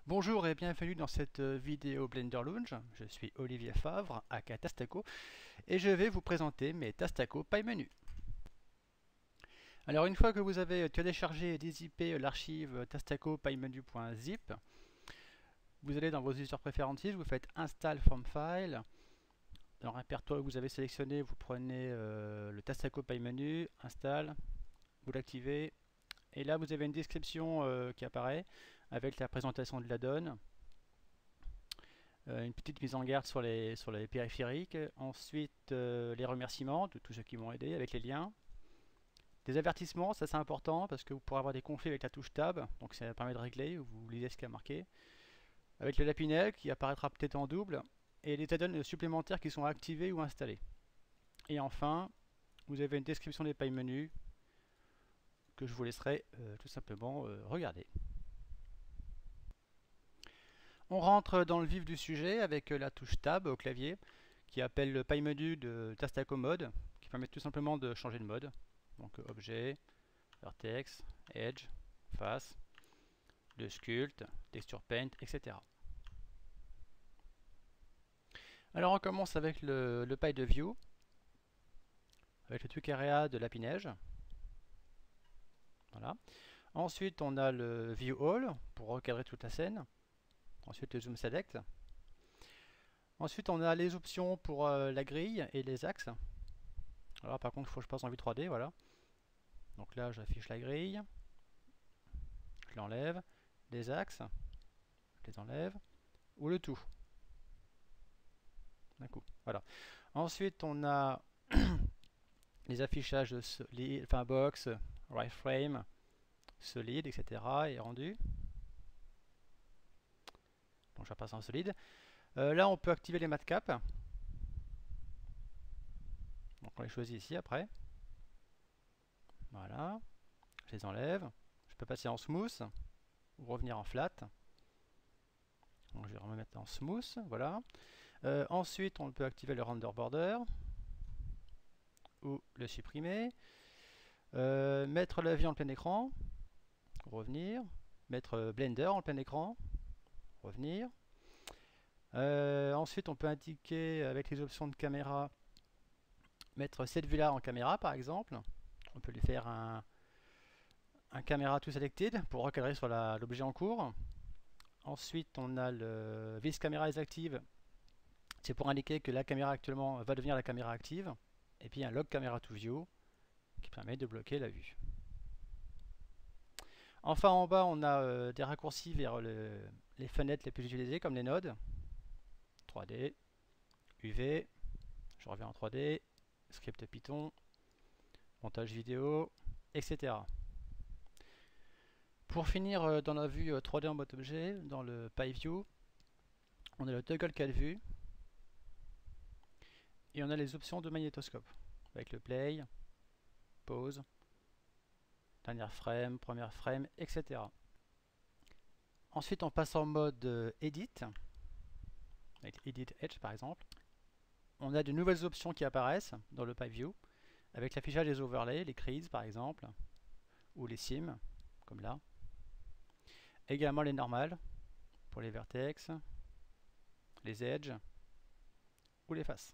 Bonjour et bienvenue dans cette vidéo Blender Lounge. Je suis Olivier Favre, aka Tastaco, et je vais vous présenter mes Tastaco PyMenu. Alors une fois que vous avez téléchargé et dézippé l'archive tastaco pymenu.zip, vous allez dans vos user preferences, vous faites Install from File. Dans le répertoire que vous avez sélectionné, vous prenez le Tastaco PyMenu, Install, vous l'activez, et là vous avez une description qui apparaît avec la présentation de l'add-on. Une petite mise en garde sur les périphériques, ensuite les remerciements de tous ceux qui m'ont aidé avec les liens, des avertissements, ça c'est important parce que vous pourrez avoir des conflits avec la touche Tab, donc ça permet de régler, vous lisez ce qui a marqué, avec le lapinel qui apparaîtra peut-être en double, et les add-ons supplémentaires qui sont activés ou installés. Et enfin, vous avez une description des PyMenu que je vous laisserai tout simplement regarder. On rentre dans le vif du sujet avec la touche Tab au clavier qui appelle le PyMenu de Tastaco Mode, qui permet tout simplement de changer de mode. Donc objet, vertex, edge, face, le sculpt, texture paint, etc. Alors on commence avec le Py de View, avec le truc area de lapinage. Voilà. Ensuite on a le View All pour recadrer toute la scène. Ensuite le Zoom Select. Ensuite on a les options pour la grille et les axes. Alors par contre il faut que je passe en vue 3D, voilà. Donc là j'affiche la grille, je l'enlève, les axes, je les enlève, ou le tout, d'un coup. Voilà. Ensuite on a les affichages solid, enfin box, right frame, solide, etc. et rendu. Donc je vais passer en solide. Là on peut activer les matcaps. Donc on les choisit ici après. Voilà. Je les enlève. Je peux passer en smooth ou revenir en flat. Donc je vais remettre en smooth. Voilà. Ensuite on peut activer le render border ou le supprimer. Mettre la vie en plein écran. Revenir. Mettre Blender en plein écran. Revenir. Ensuite on peut indiquer avec les options de caméra, mettre cette vue là en caméra par exemple. On peut lui faire un caméra to selected pour recadrer sur l'objet en cours. Ensuite on a le this camera is active, c'est pour indiquer que la caméra actuellement va devenir la caméra active. Et puis un log camera to view qui permet de bloquer la vue. Enfin en bas on a des raccourcis vers les fenêtres les plus utilisées comme les nodes 3D, UV, je reviens en 3D, script Python, montage vidéo, etc. Pour finir dans la vue 3D en mode objet, dans le PyView, on a le toggle cal vue et on a les options de magnétoscope avec le play, pause, dernière frame, première frame, etc. Ensuite on passe en mode edit, avec Edit Edge par exemple. On a de nouvelles options qui apparaissent dans le PyView avec l'affichage des overlays, les creases par exemple, ou les sims, comme là. Également les normales pour les vertex, les edges ou les faces.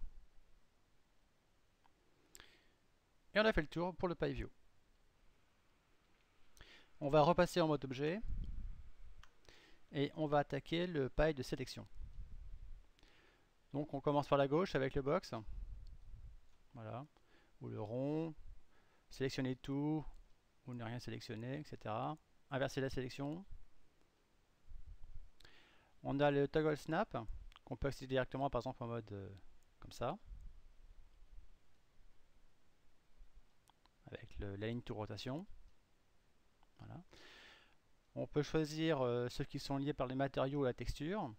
Et on a fait le tour pour le PyView. On va repasser en mode objet et on va attaquer le Py de sélection. Donc on commence par la gauche avec le box, voilà, ou le rond, sélectionner tout ou ne rien sélectionner, etc. Inverser la sélection. On a le toggle snap qu'on peut accéder directement par exemple en mode comme ça, avec la ligne to rotation. Voilà. On peut choisir ceux qui sont liés par les matériaux ou la texture.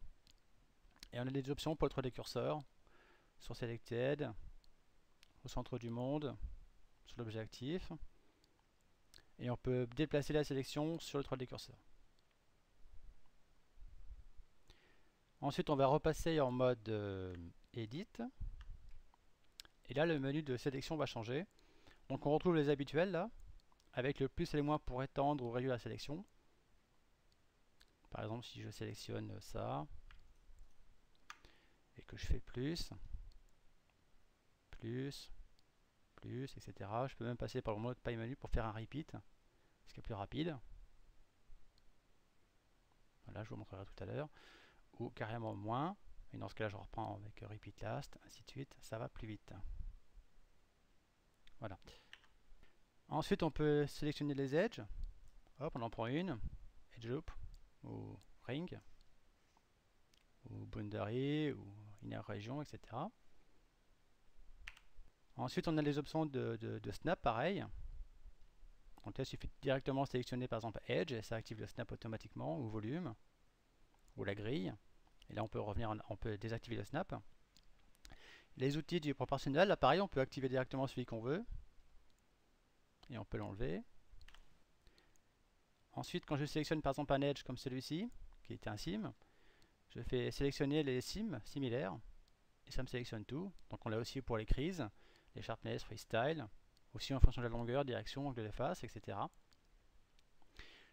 Et on a des options pour être des curseurs sur Selected, au centre du monde, sur l'objet actif. Et on peut déplacer la sélection sur le 3D curseur. Ensuite, on va repasser en mode Edit. Et là, le menu de sélection va changer. Donc on retrouve les habituels là, avec le plus et le moins pour étendre ou réduire la sélection. Par exemple, si je sélectionne ça et que je fais plus, etc. Je peux même passer par le mode Pie Menu pour faire un repeat, ce qui est plus rapide. Voilà, je vous montrerai tout à l'heure. Ou carrément moins. Et dans ce cas-là, je reprends avec repeat last, ainsi de suite. Ça va plus vite. Voilà. Ensuite, on peut sélectionner les edges. Hop, on en prend une. Edge loop, ou ring, ou boundary, ou inner region, etc. Ensuite, on a les options de snap, pareil. Donc là, il suffit de directement sélectionner par exemple Edge, et ça active le snap automatiquement, ou volume, ou la grille. Et là, on peut revenir, on peut désactiver le snap. Les outils du proportionnel, là pareil, on peut activer directement celui qu'on veut. Et on peut l'enlever. Ensuite, quand je sélectionne par exemple un Edge comme celui-ci, qui est un sim, je fais sélectionner les sims similaires. Et ça me sélectionne tout. Donc on l'a aussi pour les creases, les sharpness, freestyle, aussi en fonction de la longueur, direction, angle de face, etc.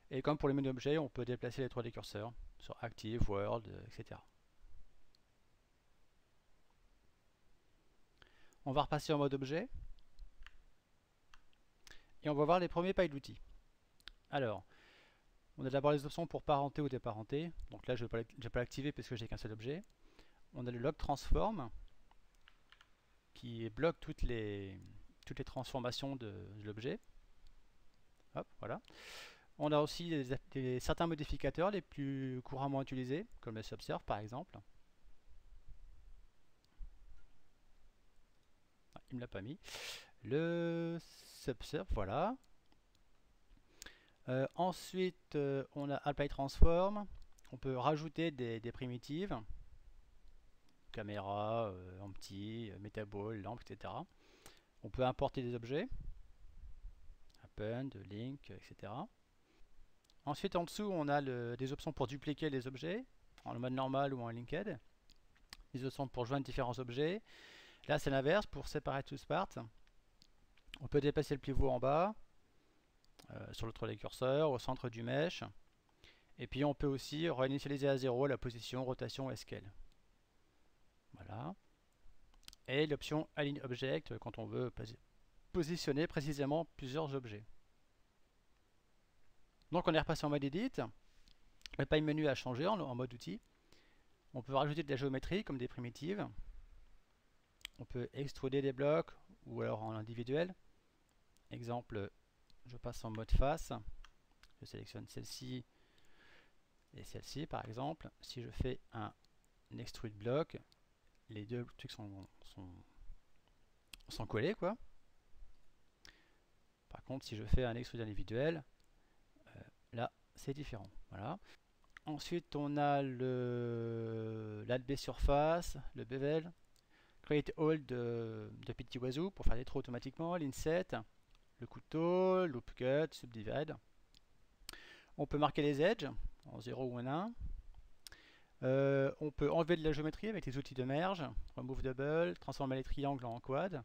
Et comme pour les menus objets, on peut déplacer les 3D curseurs sur Active, World, etc. On va repasser en mode objet. Et on va voir les premiers pailles d'outils. Alors, on a d'abord les options pour parenter ou déparenter. Donc là, je ne vais pas l'activer parce que j'ai qu'un seul objet. On a le log transform qui bloque toutes les transformations de l'objet. Hop, voilà. On a aussi certains modificateurs les plus couramment utilisés, comme le subsurf par exemple. Ah, il ne me l'a pas mis. Le subsurf, voilà. Ensuite, on a apply transform. On peut rajouter des primitives. Caméra, empty, metaball, lampe, etc. On peut importer des objets. Append, link, etc. Ensuite, en dessous, on a des options pour dupliquer les objets, en mode normal ou en linked. Des options pour joindre différents objets. Là, c'est l'inverse, pour séparer tous parts. On peut déplacer le pivot en bas, sur le 3D curseur, au centre du mesh. Et puis, on peut aussi réinitialiser à 0 la position, rotation et scale. Voilà. Et l'option Align Object, quand on veut positionner précisément plusieurs objets. Donc, on est repassé en mode Edit. Le Pie Menu a changé en mode outil. On peut rajouter de la géométrie comme des primitives. On peut extruder des blocs ou alors en individuel. Exemple, je passe en mode face. Je sélectionne celle-ci et celle-ci par exemple. Si je fais un extrude bloc, les deux trucs sont collés quoi. Par contre, si je fais un extrude individuel, là c'est différent. Voilà. Ensuite, on a l'ADB surface, le bevel, create all de petit oiseau pour faire des trous automatiquement, l'inset, le couteau, loop cut, subdivide. On peut marquer les edges en 0 ou en 1. On peut enlever de la géométrie avec les outils de merge, remove double, transformer les triangles en quad.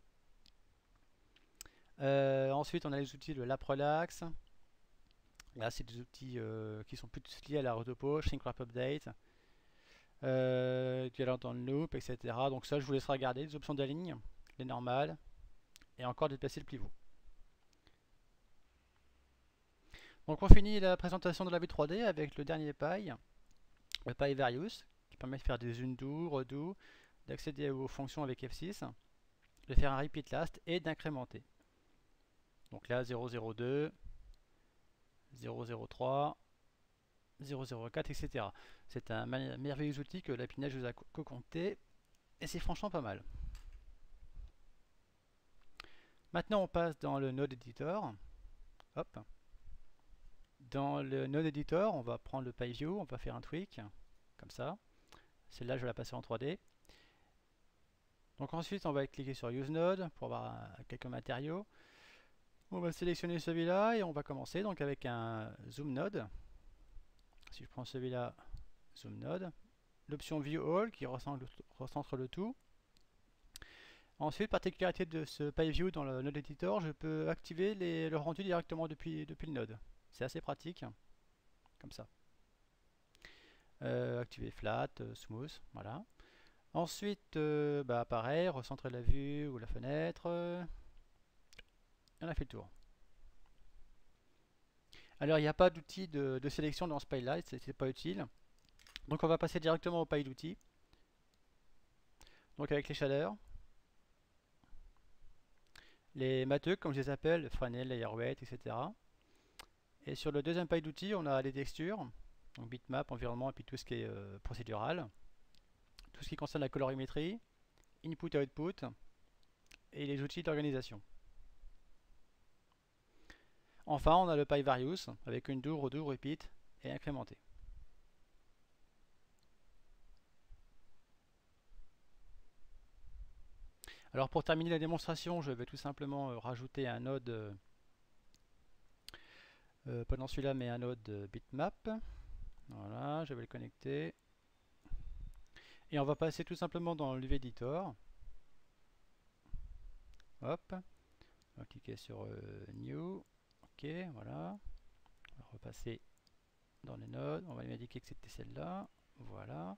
Ensuite, on a les outils de lap relax. Là, c'est des outils qui sont plus liés à la retopo, shrink wrap update, dialogue dans le loop, etc. Donc ça, je vous laisserai regarder les options d'aligne, les normales, et encore déplacer le pivot. Donc on finit la présentation de la vue 3D avec le dernier paille, le paille Various, qui permet de faire des undo, redo, d'accéder aux fonctions avec F6, de faire un repeat last et d'incrémenter. Donc là 002, 003, 004, etc. C'est un merveilleux outil que Lapinage vous a concocté et c'est franchement pas mal. Maintenant on passe dans le Node Editor. Hop. Dans le Node Editor, on va prendre le PyView, on va faire un tweak, comme ça. Celle-là, je vais la passer en 3D. Donc ensuite, on va cliquer sur Use Node pour avoir quelques matériaux. On va sélectionner celui-là et on va commencer donc avec un Zoom Node. Si je prends celui-là, Zoom Node. L'option View All qui recentre le tout. Ensuite, particularité de ce PyView dans le Node Editor, je peux activer le rendu directement depuis le node. C'est assez pratique, comme ça. activer flat, smooth, voilà. Ensuite, pareil, recentrer la vue ou la fenêtre. On a fait le tour. Alors, il n'y a pas d'outil de sélection dans ce paille-là, c'est pas utile. Donc, on va passer directement au paille d'outils. Donc, avec les shaders, les matteux, comme je les appelle, le Fresnel, layer weight, etc. Et sur le deuxième paille d'outils, on a les textures, donc bitmap, environnement, et puis tout ce qui est procédural. Tout ce qui concerne la colorimétrie, input et output, et les outils d'organisation. Enfin, on a le paille various, avec une do, redo, repeat, et incrémenté. Alors pour terminer la démonstration, je vais tout simplement rajouter un node, pas dans celui-là, mais un node bitmap. Voilà, je vais le connecter. Et on va passer tout simplement dans l'UV Editor. Hop, on va cliquer sur New. Ok, voilà. On va repasser dans les nodes. On va lui indiquer que c'était celle-là. Voilà.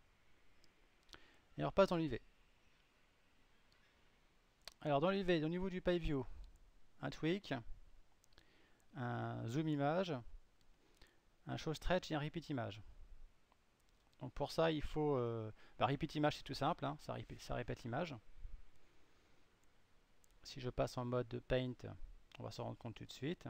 Et on repasse dans l'UV. Alors dans l'UV, au niveau du Pie View, un tweak, un zoom image, un show stretch et un repeat image. Donc pour ça, il faut... repeat image, c'est tout simple, hein, ça répète l'image. Si je passe en mode paint, on va s'en rendre compte tout de suite.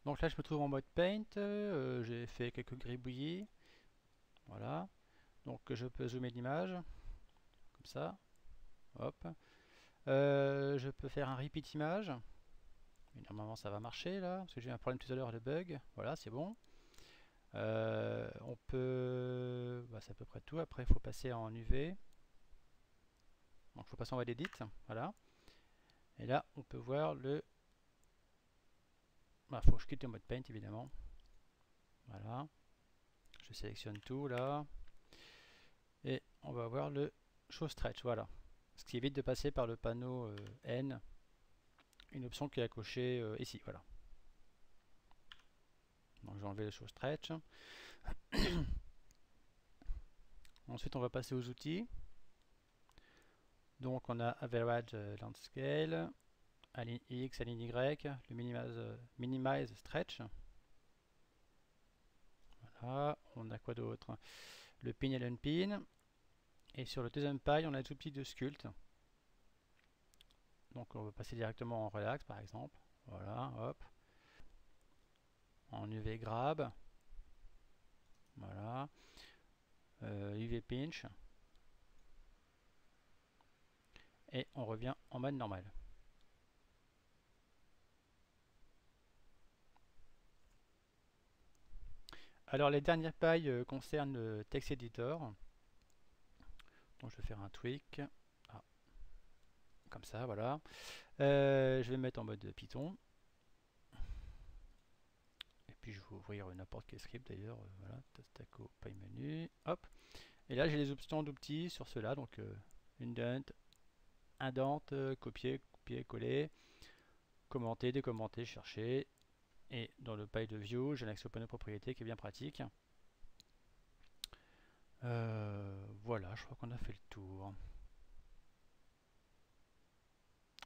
Donc là, je me trouve en mode paint, j'ai fait quelques gribouillis. Voilà. Donc je peux zoomer l'image, comme ça. Hop. Je peux faire un repeat image. Mais normalement ça va marcher là, parce que j'ai eu un problème tout à l'heure de bug. Voilà, c'est bon. On peut... c'est à peu près tout. Après, il faut passer en UV. Donc il faut passer en mode edit. Voilà. Et là, on peut voir le... faut que je quitte le mode paint évidemment. Voilà. Je sélectionne tout là. Et on va voir le show stretch. Voilà. Ce qui évite de passer par le panneau N. Une option qui est à cocher ici. Voilà. Donc je vais enlever le show stretch. Ensuite, on va passer aux outils. Donc on a Average Landscale, Align X, Align Y, le minimize Stretch. Voilà, on a quoi d'autre? Le Pin et l'Unpin. Et sur le deuxième paille, on a les outils de Sculpt. Donc on va passer directement en Relax par exemple. Voilà, hop. En UV Grab. Voilà. UV Pinch. Et on revient en mode normal. Alors les dernières pailles concernent le Text Editor. Donc je vais faire un tweak. Ah. Comme ça, voilà. Je vais me mettre en mode Python. Et puis je vais ouvrir n'importe quel script d'ailleurs. Voilà, Tastaco, paille menu. Hop. Et là j'ai les options d'outils sur cela. Donc indent, indent, copier, coller, commenter, décommenter, chercher. Et dans le paille de view, j'ai l'accès au panneau propriété qui est bien pratique. Voilà, je crois qu'on a fait le tour.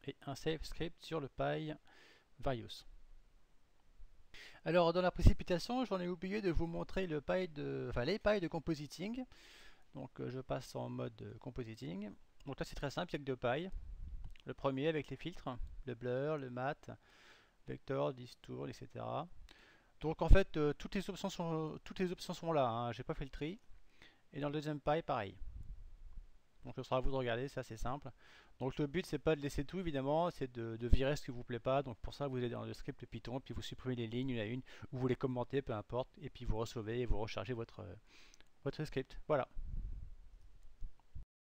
Et un save script sur le paille various. Alors dans la précipitation, j'en ai oublié de vous montrer le paille les pailles de compositing. Donc je passe en mode compositing. Donc là c'est très simple, il n'y a que deux pailles. Le premier avec les filtres, le blur, le mat, vector, distourne, etc. Donc en fait toutes les options sont là, hein. J'ai pas fait le tri. Et dans le deuxième paille pareil. Donc ce sera à vous de regarder, c'est assez simple. Donc le but c'est pas de laisser tout évidemment, c'est de virer ce qui vous plaît pas. Donc pour ça vous allez dans le script Python, puis vous supprimez les lignes une à une, ou vous les commentez, peu importe, et puis vous recevez et vous rechargez votre script. Voilà.